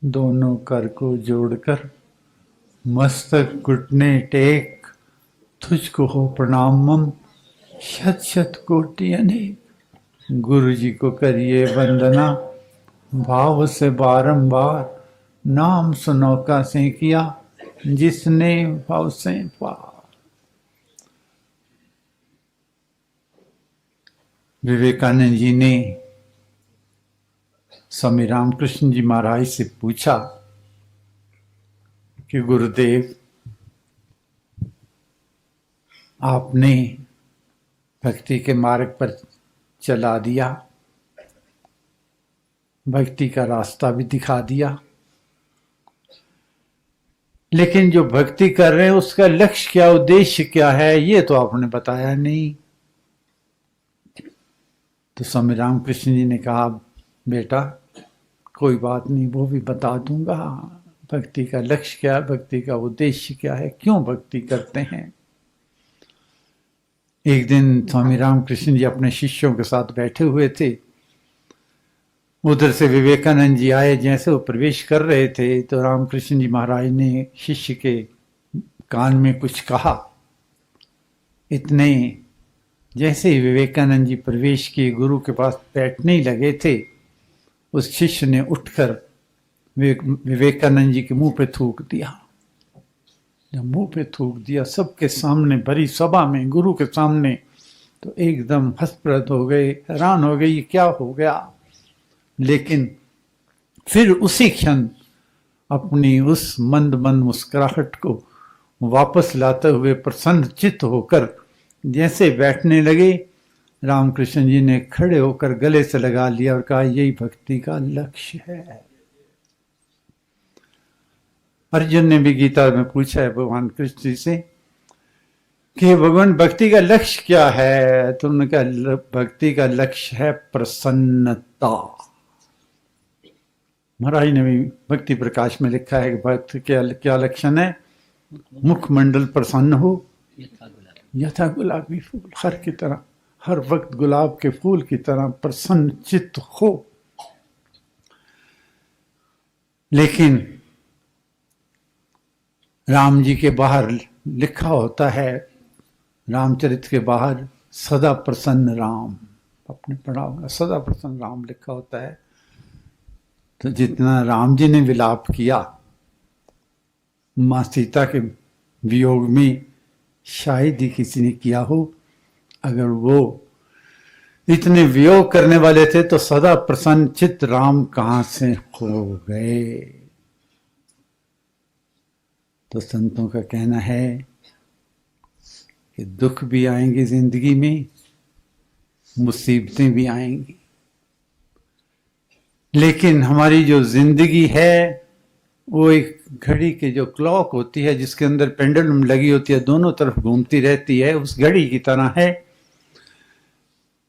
दोनों कर को जोड़कर मस्तक घुटने टेक, तुझको हो प्रणाम मम शत शत कोटि अनेक। गुरु जी को करिए वंदना, भाव से बारंबार, नाम सुनो का से किया, जिसने भाव से पार। विवेकानंद जी ने स्वामी रामकृष्ण जी महाराज से पूछा कि गुरुदेव, आपने भक्ति के मार्ग पर चला दिया, भक्ति का रास्ता भी दिखा दिया, लेकिन जो भक्ति कर रहे हैं उसका लक्ष्य क्या, उद्देश्य क्या है, ये तो आपने बताया नहीं। तो स्वामी रामकृष्ण जी ने कहा, बेटा कोई बात नहीं, वो भी बता दूंगा। भक्ति का लक्ष्य क्या है, भक्ति का उद्देश्य क्या है, क्यों भक्ति करते हैं। एक दिन स्वामी रामकृष्ण जी अपने शिष्यों के साथ बैठे हुए थे। उधर से विवेकानंद जी आए। जैसे वो प्रवेश कर रहे थे तो रामकृष्ण जी महाराज ने शिष्य के कान में कुछ कहा। इतने जैसे ही विवेकानंद जी प्रवेश किए, गुरु के पास बैठने ही लगे थे, उस शिष्य ने उठकर विवेकानंद जी के मुंह पे थूक दिया। जब मुंह पे थूक दिया सबके सामने, भरी सभा में, गुरु के सामने, तो एकदम हतप्रभ हो गए, हैरान हो गए, ये क्या हो गया। लेकिन फिर उसी क्षण अपनी उस मंद मंद मुस्कुराहट को वापस लाते हुए प्रसन्न चित्त होकर जैसे बैठने लगे, रामकृष्ण जी ने खड़े होकर गले से लगा लिया और कहा, यही भक्ति का लक्ष्य है। अर्जुन ने भी गीता में पूछा है भगवान कृष्ण जी से कि भगवान भक्ति का लक्ष्य क्या है। तो उन्होंने कहा, भक्ति का लक्ष्य है प्रसन्नता। महाराज ने भी भक्ति प्रकाश में लिखा है कि भक्त क्या लक्षण है, मुखमंडल प्रसन्न हो यथा गुलाबी फूल, हर की तरह, हर वक्त गुलाब के फूल की तरह प्रसन्न चित्त हो। लेकिन राम जी के बाहर लिखा होता है, रामचरित्र के बाहर, सदा प्रसन्न राम, आपने पढ़ा होगा, सदा प्रसन्न राम लिखा होता है। तो जितना राम जी ने विलाप किया माँ सीता के वियोग में, शायद ही किसी ने किया हो। अगर वो इतने वियोग करने वाले थे तो सदा प्रसन्न चित्त राम कहां से हो गए। तो संतों का कहना है कि दुख भी आएंगे जिंदगी में, मुसीबतें भी आएंगी, लेकिन हमारी जो जिंदगी है वो एक घड़ी की जो क्लॉक होती है, जिसके अंदर पेंडुलम लगी होती है, दोनों तरफ घूमती रहती है, उस घड़ी की तरह है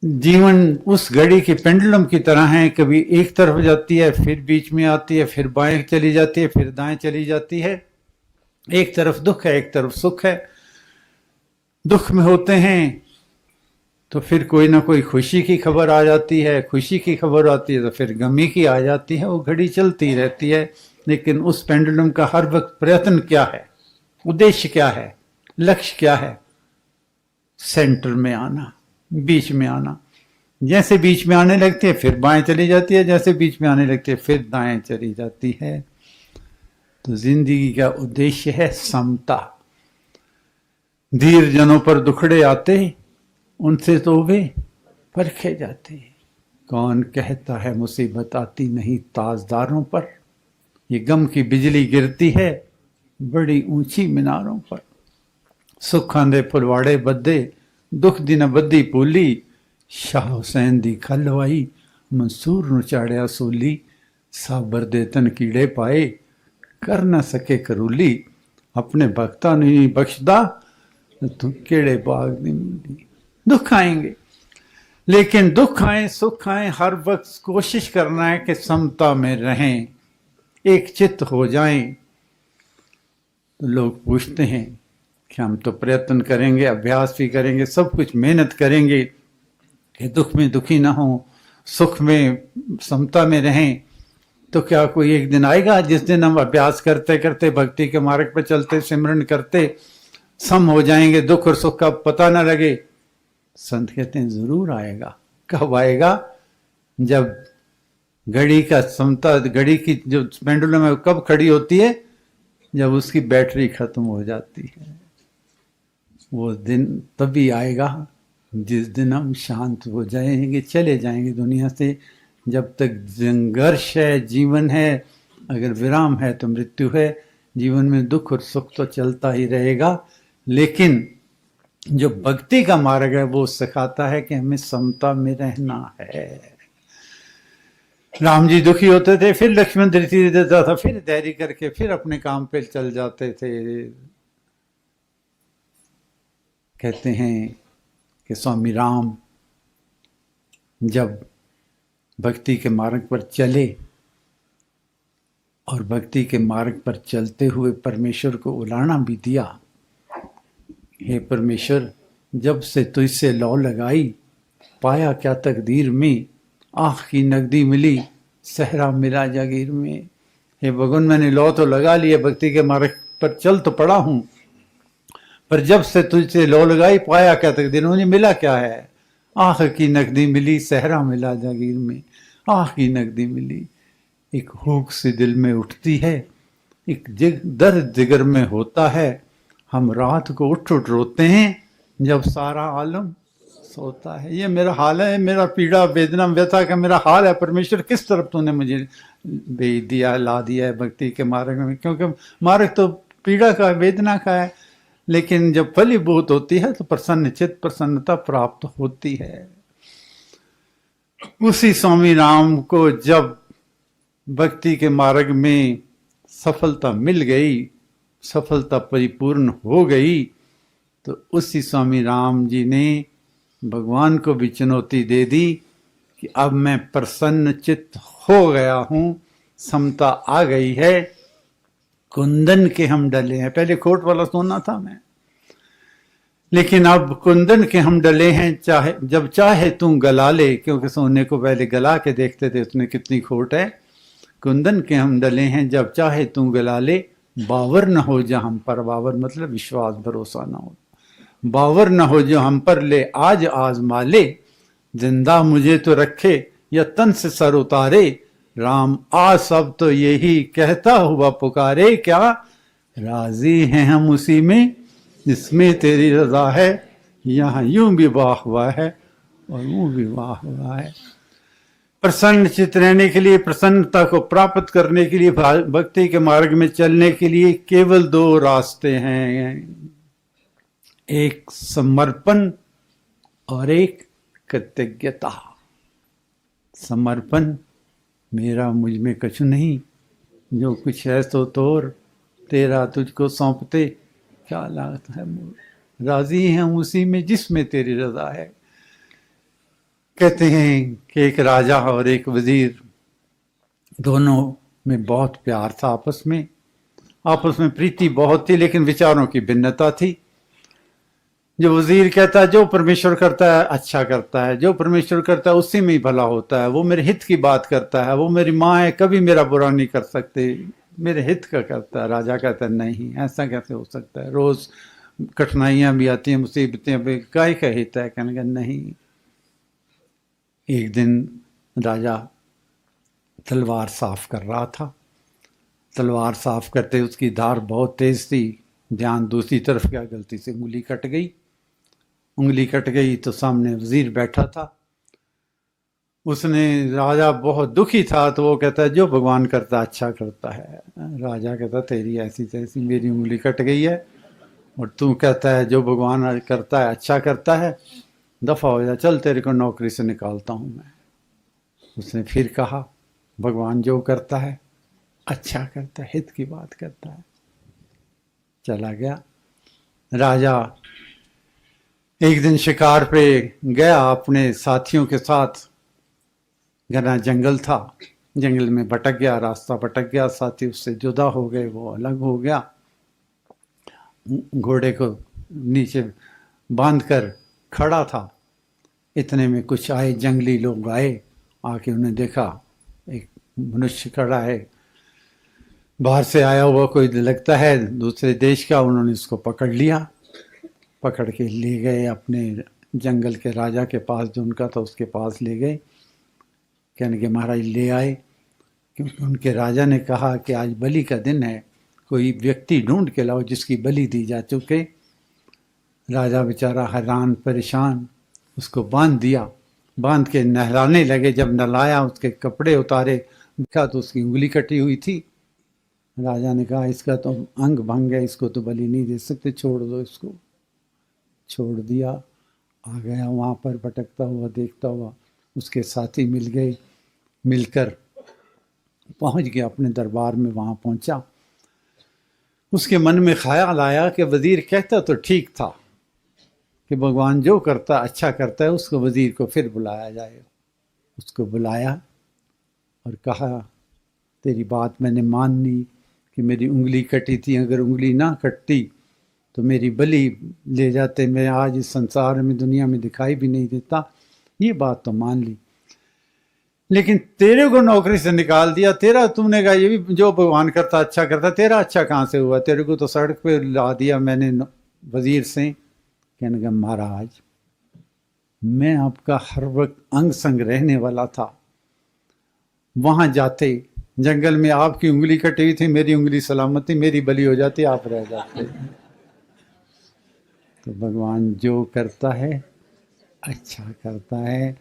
जीवन। उस घड़ी की पेंडुलम की तरह है, कभी एक तरफ जाती है, फिर बीच में आती है, फिर बाएं चली जाती है, फिर दाएं चली जाती है। एक तरफ दुख है, एक तरफ सुख है। दुख में होते हैं तो फिर कोई ना कोई खुशी की खबर आ जाती है, खुशी की खबर आती है तो फिर गमी की आ जाती है। वो घड़ी चलती रहती है। लेकिन उस पेंडुलम का हर वक्त प्रयत्न क्या है, उद्देश्य क्या है, लक्ष्य क्या है, सेंटर में आना, बीच में आना। जैसे बीच में आने लगती है फिर बाएं चली जाती है, जैसे बीच में आने लगती है फिर दाएं चली जाती है। तो जिंदगी का उद्देश्य है समता। धीर जनों पर दुखड़े आते, उनसे तो वे परखे जाते। कौन कहता है मुसीबत आती नहीं ताजदारों पर, ये गम की बिजली गिरती है बड़ी ऊंची मीनारों पर। सुख आंदे फुलवाड़े बद्दे, दुख दी न बद्दी पूली, शाह हुसैन दी खलवाई, मंसूर नु चाड़िया सूली। साबर दे तन कीड़े पाए, कर न सके करूली, अपने भक्ता नहीं बख्शदा, तू केड़े बाग दी मूली। दुख आएंगे, लेकिन दुख आए सुख आए, हर वक्त कोशिश करना है कि समता में रहें, एक चित्त हो जाएं। तो लोग पूछते हैं कि हम तो प्रयत्न करेंगे, अभ्यास भी करेंगे, सब कुछ मेहनत करेंगे कि दुख में दुखी ना हो, सुख में समता में रहें, तो क्या कोई एक दिन आएगा जिस दिन हम अभ्यास करते करते भक्ति के मार्ग पर चलते सिमरन करते सम हो जाएंगे, दुख और सुख का पता ना लगे? संत कहते हैं जरूर आएगा। कब आएगा? जब घड़ी का समता, घड़ी की जो पेंडुलम है कब खड़ी होती है? जब उसकी बैटरी खत्म हो जाती है। वो दिन तभी आएगा जिस दिन हम शांत हो जाएंगे, चले जाएंगे दुनिया से। जब तक संघर्ष है, जीवन है, अगर विराम है तो मृत्यु है। जीवन में दुख और सुख तो चलता ही रहेगा, लेकिन जो भक्ति का मार्ग है वो सिखाता है कि हमें समता में रहना है। राम जी दुखी होते थे, फिर लक्ष्मण धृति देता था, फिर धैर्य करके फिर अपने काम पे चल जाते थे। कहते हैं कि स्वामी राम जब भक्ति के मार्ग पर चले और भक्ति के मार्ग पर चलते हुए परमेश्वर को उलाहना भी दिया, हे परमेश्वर जब से तुझसे लौ लगाई, पाया क्या तकदीर में, आँख की नगदी मिली, सहरा मिला जागीर में। हे भगवान मैंने लौ तो लगा लिया, भक्ति के मार्ग पर चल तो पड़ा हूँ, पर जब से तुझसे लौ लगाई पाया क्या तकदीर, मुझे मिला क्या है? आँख की नगदी मिली, सहरा मिला जागीर में। आँख की नगदी मिली, एक हुक सी दिल में उठती है, एक दर्द जिगर में होता है। हम रात को उठ उठ रोते हैं जब सारा आलम सोता है। ये मेरा हाल है, मेरा पीड़ा वेदना व्यथा का मेरा हाल है। परमेश्वर किस तरफ तूने मुझे भेज दिया, ला दिया है भक्ति के मार्ग में? क्योंकि मार्ग तो पीड़ा का, वेदना का है, लेकिन जब फलीभूत होती है तो प्रसन्न चित्त, प्रसन्नता प्राप्त होती है। उसी स्वामी राम को जब भक्ति के मार्ग में सफलता मिल गई, सफलता परिपूर्ण हो गई, तो उसी स्वामी राम जी ने भगवान को भी चुनौती दे दी कि अब मैं प्रसन्न चित्त हो गया हूँ, समता आ गई है, कुंदन के हम डले हैं। पहले खोट वाला सोना था मैं, लेकिन अब कुंदन के हम डले हैं, चाहे जब चाहे तू गला ले, क्योंकि सोने को पहले गला के देखते थे उसमें कितनी खोट है। कुंदन के हम डले हैं, जब चाहे तू गला ले, बावर न हो जो हम पर, बावर मतलब विश्वास भरोसा न हो, बावर न हो जो हम पर, ले आज आजमा ले, जिंदा मुझे तो रखे या तन से सर उतारे, राम आ सब तो यही कहता हुआ पुकारे, क्या राजी हैं हम उसी में जिसमें तेरी रजा है, यहाँ यूं विवाह हुआ है और यूं विवाह हुआ है। प्रसन्न चित्त रहने के लिए, प्रसन्नता को प्राप्त करने के लिए, भक्ति के मार्ग में चलने के लिए केवल दो रास्ते हैं, एक समर्पण और एक कृतज्ञता। समर्पण, मेरा मुझ में कछु नहीं, जो कुछ है सो तोर, तेरा तुझको सौंपते क्या लागत है मोर, राजी हैं उसी में जिसमें तेरी रजा है। कहते हैं कि एक राजा और एक वजीर, दोनों में बहुत प्यार था, आपस में प्रीति बहुत थी, लेकिन विचारों की भिन्नता थी। जो वजीर कहता है जो परमेश्वर करता है अच्छा करता है, जो परमेश्वर करता है उसी में ही भला होता है, वो मेरे हित की बात करता है, वो मेरी माँ है, कभी मेरा बुरा नहीं कर सकते, मेरे हित का करता है। राजा कहता है नहीं, ऐसा कैसे हो सकता है, रोज कठिनाइयां भी आती हैं, मुसीबतें भी, काय का हित है? कहने का नहीं। एक दिन राजा तलवार साफ कर रहा था, तलवार साफ करते उसकी धार बहुत तेज थी, ध्यान दूसरी तरफ गया, गलती से उंगली कट गई। उंगली कट गई तो सामने वजीर बैठा था, उसने, राजा बहुत दुखी था, तो वो कहता है जो भगवान करता अच्छा करता है। राजा कहता तेरी ऐसी तैसी, मेरी उंगली कट गई है और तू कहता है जो भगवान करता है अच्छा करता है, दफा हो जा, चल तेरे को नौकरी से निकालता हूँ मैं। उसने फिर कहा भगवान जो करता है अच्छा करता है, हित की बात करता है। चला गया। राजा एक दिन शिकार पे गया अपने साथियों के साथ, घना जंगल था, जंगल में भटक गया, रास्ता भटक गया, साथी उससे जुदा हो गए, वो अलग हो गया। घोड़े को नीचे बांधकर खड़ा था, इतने में कुछ आए, जंगली लोग आए, आके उन्हें देखा, एक मनुष्य खड़ा है, बाहर से आया हुआ कोई लगता है दूसरे देश का। उन्होंने उसको पकड़ लिया, पकड़ के ले गए अपने जंगल के राजा के पास, जो उनका था उसके पास ले गए। कहने के महाराज ले आए, क्योंकि उनके राजा ने कहा कि आज बलि का दिन है, कोई व्यक्ति ढूंढ के लाओ जिसकी बलि दी जा चुके। राजा बेचारा हैरान परेशान, उसको बांध दिया, बांध के नहलाने लगे। जब नहलाया, उसके कपड़े उतारे, देखा तो उसकी उंगली कटी हुई थी। राजा ने कहा इसका तो अंग भंग है, इसको तो बलि नहीं दे सकते, छोड़ दो इसको। छोड़ दिया। आ गया वहाँ पर भटकता हुआ, देखता हुआ। उसके साथी मिल गए, मिलकर पहुँच गया अपने दरबार में। वहाँ पहुँचा, उसके मन में ख्याल आया कि वज़ीर कहता तो ठीक था कि भगवान जो करता अच्छा करता है, उसको वज़ीर को फिर बुलाया जाए। उसको बुलाया और कहा तेरी बात मैंने मान ली कि मेरी उंगली कटी थी, अगर उंगली ना कटती तो मेरी बलि ले जाते, मैं आज इस संसार में दुनिया में दिखाई भी नहीं देता। ये बात तो मान ली, लेकिन तेरे को नौकरी से निकाल दिया। तेरा तुमने कहा ये भी जो भगवान करता अच्छा करता, तेरा अच्छा कहाँ से हुआ? तेरे को तो सड़क पे ला दिया मैंने वज़ीर से। कहने का महाराज मैं आपका हर वक्त अंग संग रहने वाला था। वहाँ जाते जंगल में आपकी उंगली कटी हुई थी, मेरी उंगली सलामत थी, मेरी बलि हो जाती, आप रह जाते। तो भगवान जो करता है अच्छा करता है।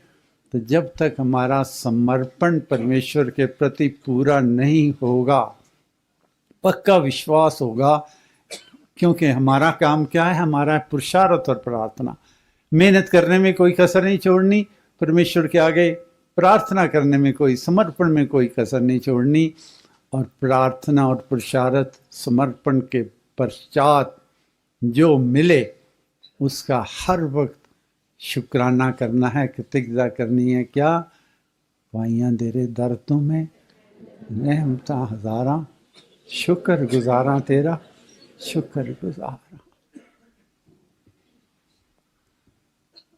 तो जब तक हमारा समर्पण परमेश्वर के प्रति पूरा नहीं होगा, पक्का विश्वास होगा, क्योंकि हमारा काम क्या है? हमारा पुरुषार्थ और प्रार्थना। मेहनत करने में कोई कसर नहीं छोड़नी, परमेश्वर के आगे प्रार्थना करने में कोई, समर्पण में कोई कसर नहीं छोड़नी। और प्रार्थना और पुरुषार्थ समर्पण के पश्चात जो मिले उसका हर वक्त शुक्राना करना है, कृतज्ञता करनी है। क्या वाइयां तेरे दर तुम्हें रहमता हजारा, शुक्र गुजारा तेरा, शुक्र गुजारा।